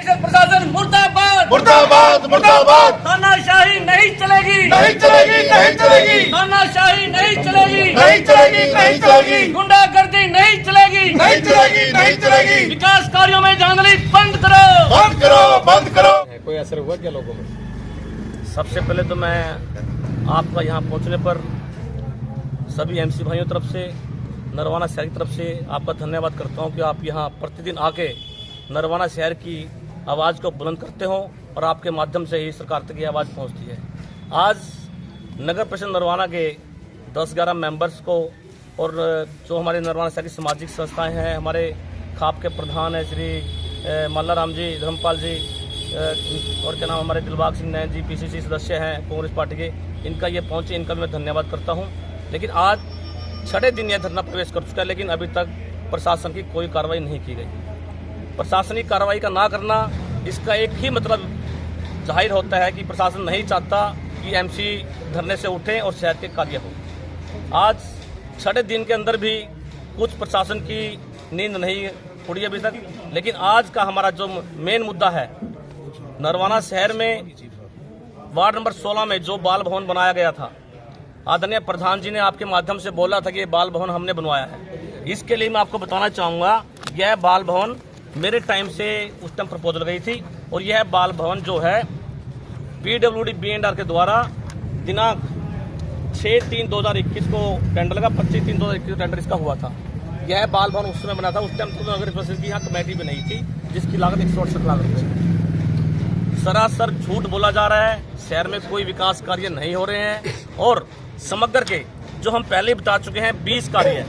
प्रशासन मुर्दाबाद मुर्दाबाद मुर्दाबाद। तानाशाही नहीं चलेगी, नहीं चलेगी, नहीं चलेगी, तानाशाही नहीं चलेगी, नहीं चलेगी, नहीं चलेगी, गुंडागर्दी नहीं चलेगी, नहीं चलेगी, नहीं चलेगी। विकास कार्यों में धांधली बंद करो, बंद करो, बंद करो। कोई असर हुआ क्या लोगों में? सबसे पहले तो मैं आपका यहाँ पहुँचने पर सभी एमसी भाइयों तरफ से, नरवाना शहर की तरफ से आपका धन्यवाद करता हूँ कि आप यहाँ प्रतिदिन आके नरवाना शहर की आवाज़ को बुलंद करते हो और आपके माध्यम से ही सरकार तक ये आवाज़ पहुँचती है। आज नगर परिषद नरवाना के 10-11 मेंबर्स को और जो हमारे नरवाना शहर की सामाजिक संस्थाएं हैं, हमारे खाप के प्रधान हैं श्री मल्ला राम जी, धर्मपाल जी और क्या नाम हमारे दिलबाग सिंह नैन जी, पीसीसी सदस्य हैं कांग्रेस पार्टी के, इनका ये पहुँचे, इनका भी मैं धन्यवाद करता हूँ। लेकिन आज 6 दिन यह धरना प्रवेश कर चुका है, लेकिन अभी तक प्रशासन की कोई कार्रवाई नहीं की गई। प्रशासनिक कार्रवाई का ना करना, इसका एक ही मतलब जाहिर होता है कि प्रशासन नहीं चाहता कि एमसी धरने से उठें और शहर के कार्य हो। आज 6 दिन के अंदर भी कुछ प्रशासन की नींद नहीं उड़ी अभी तक। लेकिन आज का हमारा जो मेन मुद्दा है, नरवाना शहर में वार्ड नंबर 16 में जो बाल भवन बनाया गया था, आदरणीय प्रधान जी ने आपके माध्यम से बोला था कि ये बाल भवन हमने बनवाया है। इसके लिए मैं आपको बताना चाहूँगा, यह बाल भवन मेरे टाइम से उस टाइम प्रपोजल गई थी और यह बाल भवन जो है PWD B&R के द्वारा दिनांक 6/3/2021 को टेंडर लगा, 25/3/2021 टेंडर इसका हुआ था। यह बाल भवन उस समय बना था, उस टाइम तो नगर परिषद की यहाँ कमेटी भी नहीं थी, जिसकी लागत 168 लाख रुपये। सरासर झूठ बोला जा रहा है, शहर में कोई विकास कार्य नहीं हो रहे हैं और समग्र के जो हम पहले बता चुके हैं 20 कार्य,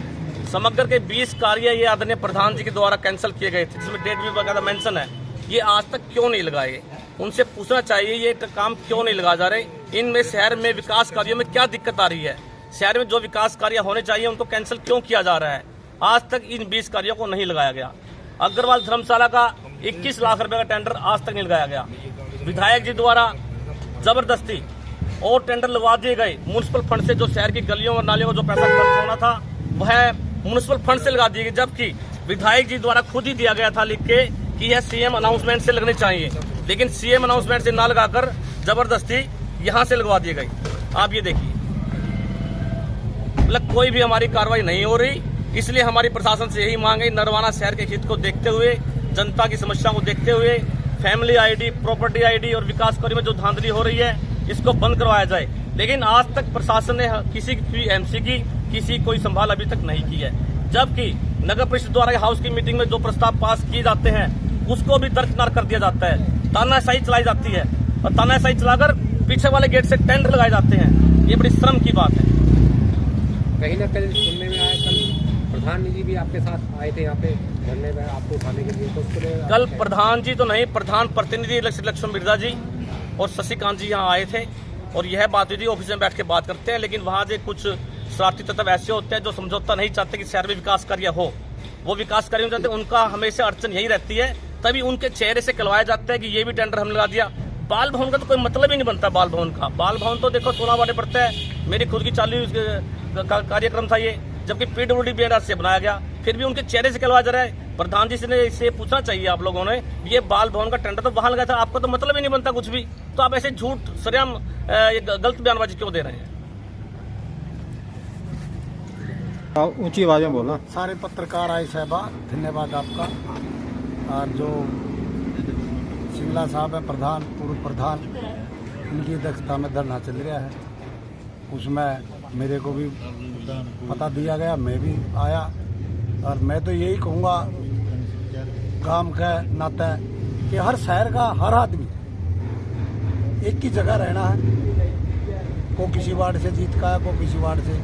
समग्र के 20 कार्य ये आदरणीय प्रधान जी के द्वारा कैंसिल किए गए थे, जिसमें डेट भी वगैरह मेंशन है। ये आज तक क्यों नहीं लगाए? उनसे पूछना चाहिए ये काम क्यों नहीं लगा जा रहे। इनमें शहर में विकास कार्यों में क्या दिक्कत आ रही है? शहर में जो विकास कार्य होने चाहिए उनको कैंसिल क्यों किया जा रहा है? आज तक इन 20 कार्यों को नहीं लगाया गया। अग्रवाल धर्मशाला का 21 लाख रुपए का टेंडर आज तक नहीं लगाया गया। विधायक जी द्वारा जबरदस्ती और टेंडर लगवा दिए गए म्युनिसिपल फंड से, जो शहर की गलियों और नालियों को जो पैसा खर्च होना था वह म्युनिसिपल फंड से लगा दिए गए, जबकि विधायक जी द्वारा खुद ही दिया गया था लिख के कि यह सीएम अनाउंसमेंट से लगने चाहिए, लेकिन सीएम अनाउंसमेंट से ना लगाकर जबरदस्ती यहां से लगवा दिए गए। आप ये देखिए, मतलब कोई भी हमारी कार्रवाई नहीं हो रही। इसलिए हमारी प्रशासन से यही मांग है, नरवाना शहर के हित को देखते हुए, जनता की समस्या को देखते हुए फैमिली आईडी, प्रॉपर्टी आईडी और विकास कार्य में जो धांधली हो रही है इसको बंद करवाया जाए। लेकिन आज तक प्रशासन ने किसी भी एमसी की किसी कोई संभाल अभी तक नहीं की है, जबकि नगर परिषद द्वारा हाउस की मीटिंग में जो प्रस्ताव पास किए जाते हैं उसको भी दरकिनार कर दिया जाता है। तानाशाही चलाई जाती है और तानाशाही चलाकर पीछे वाले गेट से टेंडर लगाए जाते हैं। ये बड़ी शर्म की बात है। कहीं ना कहीं सुनने में आया कल प्रधान जी भी आपके साथ आए थे यहाँ पे धरने में आपको उठाने के लिए, तो उसके लिए कल प्रधान जी तो नहीं, प्रधान प्रतिनिधि लक्ष्मण मिर्जा जी और शशिकांत जी यहाँ आए थे और यह बात हुई थी। ऑफिस में बैठ के बात करते हैं, लेकिन वहाँ से कुछ शरारती तत्व ऐसे होते हैं जो समझौता नहीं चाहते कि शहर में विकास कार्य हो। वो विकास कार्य चाहते हैं, उनका हमेशा अड़चन यही रहती है, तभी उनके चेहरे से कहलवाया जाता है कि ये भी टेंडर हमने लगा दिया। बाल भवन का तो कोई मतलब ही नहीं बनता। बाल भवन का बाल भवन तो देखो 16 वाटे पड़ता है, मेरी खुद की चालू कार्यक्रम था ये, जबकि PWD B&R से बनाया गया, फिर भी उनके चेहरे से कहलवाया जा रहा है। प्रधान जी से इसे पूछना चाहिए आप लोगों ने, ये बाल भवन का टेंडर तो वहां लगा था, आपका तो मतलब ही नहीं बनता कुछ भी, तो आप ऐसे झूठ सरेआम गलत बयानबाजी क्यों दे रहे हैं? ऊंची आवाज में बोलना। सारे पत्रकार आए साहबा, धन्यवाद आपका। और जो सिंगला साहब है प्रधान, पूर्व प्रधान, इनकी अध्यक्षता में धरना चल रहा है, उसमें मेरे को भी पता दिया गया, मैं भी आया। और मैं तो यही कहूँगा काम के नाते कि हर शहर का हर आदमी एक ही जगह रहना है, को किसी वार्ड से जीत का है, को किसी वार्ड से।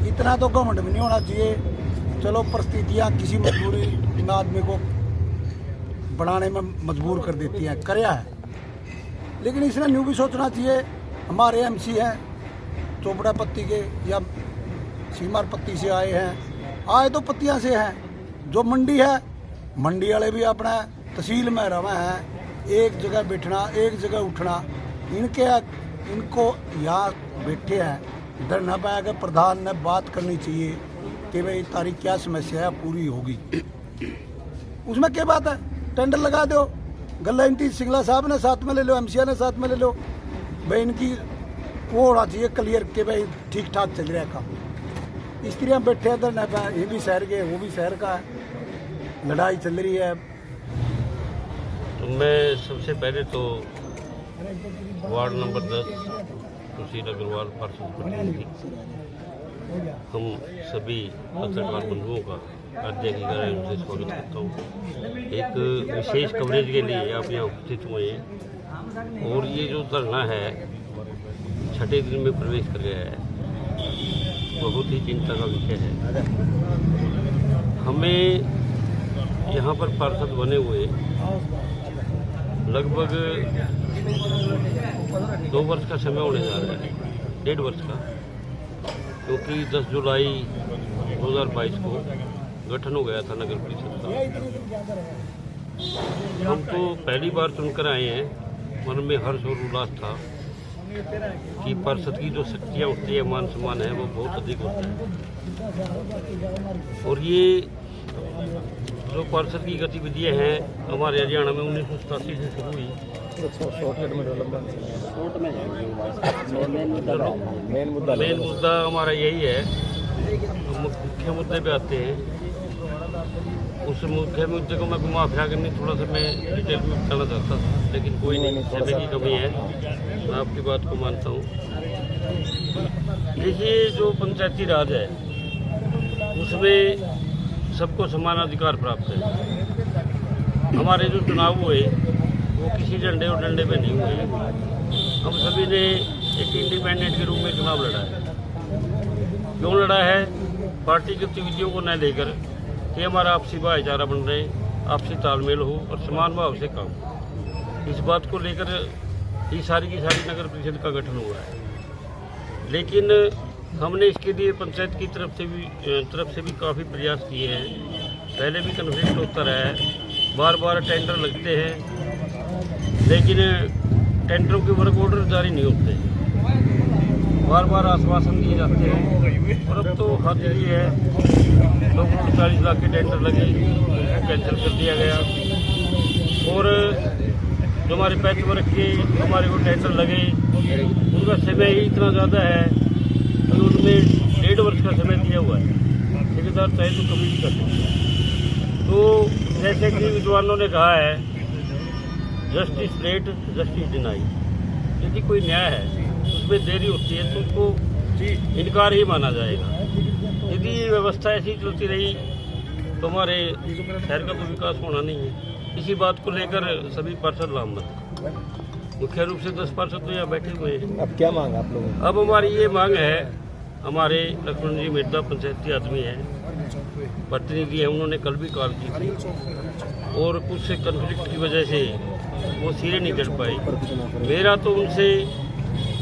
इतना तो घमंड भी नहीं होना चाहिए। चलो परिस्थितियाँ किसी मजबूरी इन आदमी को बढ़ाने में मजबूर कर देती हैं, करया है, लेकिन इसने न्यू भी सोचना चाहिए। हमारे एमसी हैं चोपड़ा पत्ती के या सीमार पत्ती से आए हैं, आए तो पत्तियाँ से हैं। जो मंडी है, मंडी वाले भी अपना तहसील में रवे हैं, एक जगह बैठना, एक जगह उठना। इनको यहाँ बैठे हैं, धरना पाया कि प्रधान ने बात करनी चाहिए कि भाई तारीख क्या समस्या है, पूरी होगी। उसमें क्या बात है, टेंडर लगा दो, गल्ला इनकी सिंगला साहब ने साथ में ले लो, एमसीआर ने साथ में ले लो भाई, इनकी वो होना चाहिए क्लियर के भाई ठीक ठाक चल रहा है काम। इस तरह बैठे हैं धरने पे, ये भी शहर के वो भी शहर का है, लड़ाई चल रही है। तो मैं सबसे पहले तो वार्ड नंबर 10 सुशील अग्रवाल पार्षद प्रतिनिधि हम सभी पत्रकार बंधुओं का अध्यक्ष की तरह उनसे स्वागत करता हूँ। एक विशेष कवरेज के लिए आप यहाँ उपस्थित हुए हैं और ये जो धरना है 6ठे दिन में प्रवेश कर गया है, बहुत ही चिंता का विषय है। हमें यहाँ पर पार्षद बने हुए लगभग 2 वर्ष का समय होने जा रहा है, 1.5 वर्ष का, क्योंकि 10 जुलाई 2022 को गठन हो गया था नगर परिषद का। हम तो पहली बार चुनकर आए हैं, मन में हर्ष और उल्लास था कि पार्षद की जो शक्तियाँ उठती है, मान सम्मान है, वो बहुत अधिक होता है। और ये जो पार्षद की गतिविधियाँ हैं हमारे हरियाणा में 1987 से शुरू हुई। मेन मुद्दा हमारा यही है, तो मुख्य मुद्दे पे आते हैं। उस मुख्य मुद्दे को मैं घुमा फिरा कर नहीं, थोड़ा सा मैं डिटेल में बताना चाहता था, लेकिन कोई नहीं, समय की कमी है, मैं आपकी बात को मानता हूँ। देखिए, जो पंचायती राज है उसमें सबको समान अधिकार प्राप्त है। हमारे जो चुनाव हुए वो किसी झंडे और डंडे पे नहीं हुए, हम सभी ने एक इंडिपेंडेंट के रूप में चुनाव लड़ा है। क्यों लड़ा है? पार्टी गतिविधियों को न लेकर कि हमारा आपसी भाईचारा बन रहे, आपसी तालमेल हो और समान भाव से काम, इस बात को लेकर ही सारी की सारी नगर परिषद का गठन हुआ है। लेकिन हमने इसके लिए पंचायत की तरफ से भी काफ़ी प्रयास किए हैं। पहले भी कन्फ्लिक्ट होता रहा है, बार बार टेंडर लगते हैं, लेकिन टेंडरों के वर्क ऑर्डर जारी नहीं होते, बार बार आश्वासन दिए जाते हैं। और अब तो हद ये है, 40 लाख के टेंडर लगे, उनको कैंसिल कर दिया गया। और जो हमारे पैच वर्क के हमारे को टेंडर लगे, उनका समय ही इतना ज़्यादा है कि उनमें 1.5 वर्ष का समय दिया हुआ है। ठेकेदार चाहे तो कभी भी कर सकते हैं। तो जैसे कि विद्वानों ने कहा है, जस्टिस लेट जस्टिस डिनाई। यदि कोई न्याय है उसमें देरी होती है तो उसको इनकार ही माना जाएगा। यदि ये व्यवस्था ऐसी चलती रही तो हमारे शहर का तो विकास होना नहीं है। इसी बात को लेकर सभी पार्षद लामबंद, मुख्य रूप से 10 पार्षद तो यहाँ बैठे हुए हैं। अब क्या मांग आप लोगों की? अब हमारी ये मांग है, हमारे लक्ष्मण जी मिर्जा पंचायती आदमी हैं, प्रतिनिधि हैं, उन्होंने कल भी कॉल की थी और कुछ कन्फ्लिक्ट की वजह से वो सिरे नहीं चढ़ पाई। मेरा तो उनसे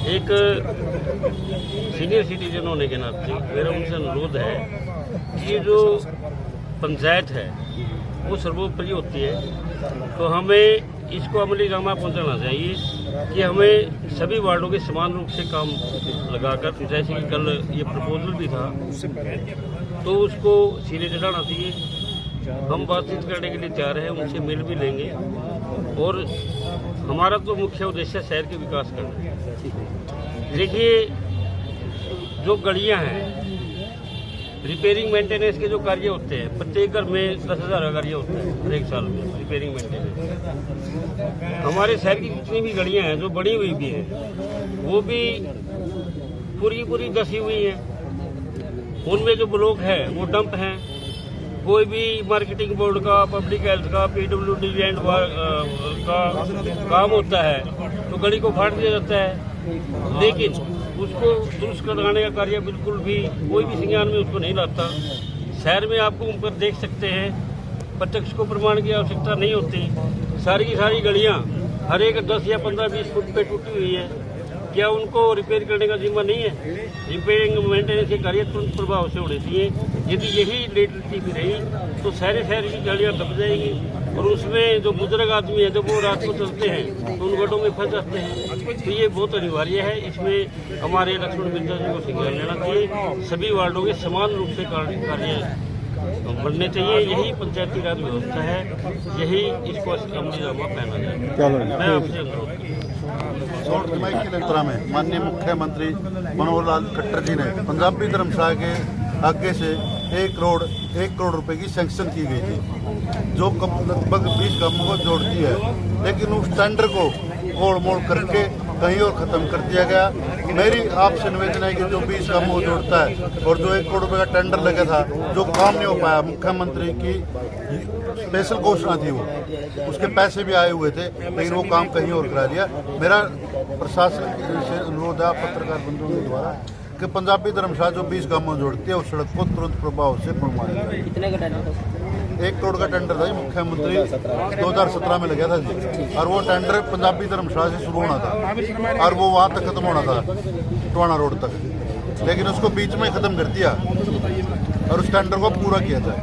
एक सीनियर सिटीजन होने के नाते मेरा उनसे अनुरोध है कि ये जो पंचायत है वो सर्वोपरि होती है, तो हमें इसको अमली जामा पहुंचाना चाहिए कि हमें सभी वार्डों के समान रूप से काम लगाकर, जैसे कि कल ये प्रपोजल भी था, तो उसको सिरे चढ़ाना चाहिए। हम बातचीत करने के लिए तैयार हैं, उनसे मिल भी लेंगे और हमारा तो मुख्य उद्देश्य शहर के विकास करना है। देखिए, जो गलियां हैं, रिपेयरिंग मेंटेनेंस के जो कार्य होते हैं, प्रत्येक घर में 10,000 का कार्य होता है हर एक साल में रिपेयरिंग मेंटेनेंस। हमारे शहर की जितनी भी गलियां हैं जो बड़ी हुई भी हैं, वो भी पूरी धसी हुई हैं। उनमें जो ब्लॉक है वो डंप हैं। कोई भी मार्केटिंग बोर्ड का, पब्लिक हेल्थ का, PWD लैंड का काम होता है तो गली को फाड़ दिया जाता है, लेकिन उसको दुरुस्त कराने का कार्य बिल्कुल भी कोई भी संज्ञान में उसको नहीं लाता। शहर में आपको ऊपर देख सकते हैं, प्रत्यक्ष को प्रमाण की आवश्यकता नहीं होती। सारी की सारी गलियां हर एक 10 या 15-20 फुट पे टूटी हुई है। क्या उनको रिपेयर करने का जिम्मा नहीं है? रिपेयरिंग मेंटेनेंस के कार्य तुरंत प्रभाव से होने चाहिए। यदि यही लेटलिटी भी रही तो शहर की गलियां दब जाएगी और उसमें जो बुजुर्ग आदमी है, जब वो रात को चलते हैं तो उन गड्ढों में फंस जाते हैं। तो ये बहुत अनिवार्य है, इसमें हमारे लक्ष्मण मिर्जा जी को संज्ञान लेना चाहिए। सभी वार्डों के समान रूप से कार्य बनने चाहिए। यही पंचायती राज व्यवस्था है, यही इसको अमली जामा पहना जाए। चलो मैं आपसे अनुरोध करता शॉर्ट जुलाई की यात्रा में माननीय मुख्यमंत्री मनोहर लाल खट्टर जी ने पंजाबी धर्मशाला के आगे से 1 करोड़ रुपए की सैंक्शन की गई थी, जो लगभग 20 गांवों को जोड़ती है, लेकिन उस टेंडर को गोड़ मोड़ करके कहीं और खत्म कर दिया गया। मेरी आपसे निवेदन है कि जो 20 गांवों को जोड़ता है और जो 1 करोड़ रुपए का टेंडर लगा था, जो काम नहीं हो पाया, मुख्यमंत्री की स्पेशल घोषणा थी, वो उसके पैसे भी आए हुए थे, लेकिन वो काम कहीं और करा दिया। मेरा प्रशासन से अनुरोध है पत्रकार बंधुओं के द्वारा कि पंजाबी धर्मशाला जो 20 गांवों जोड़ती है उस सड़क को तुरंत प्रभाव से बनवाया जाए। कितने का टेंडर था? 1 करोड़ का टेंडर था जी, मुख्यमंत्री 2017 में लगा था जी, और वो टेंडर पंजाबी धर्मशाला से शुरू होना था और वो वहाँ तक खत्म होना था टोहाना रोड तक, लेकिन उसको बीच में खत्म कर दिया और उस टेंडर को पूरा किया जाए।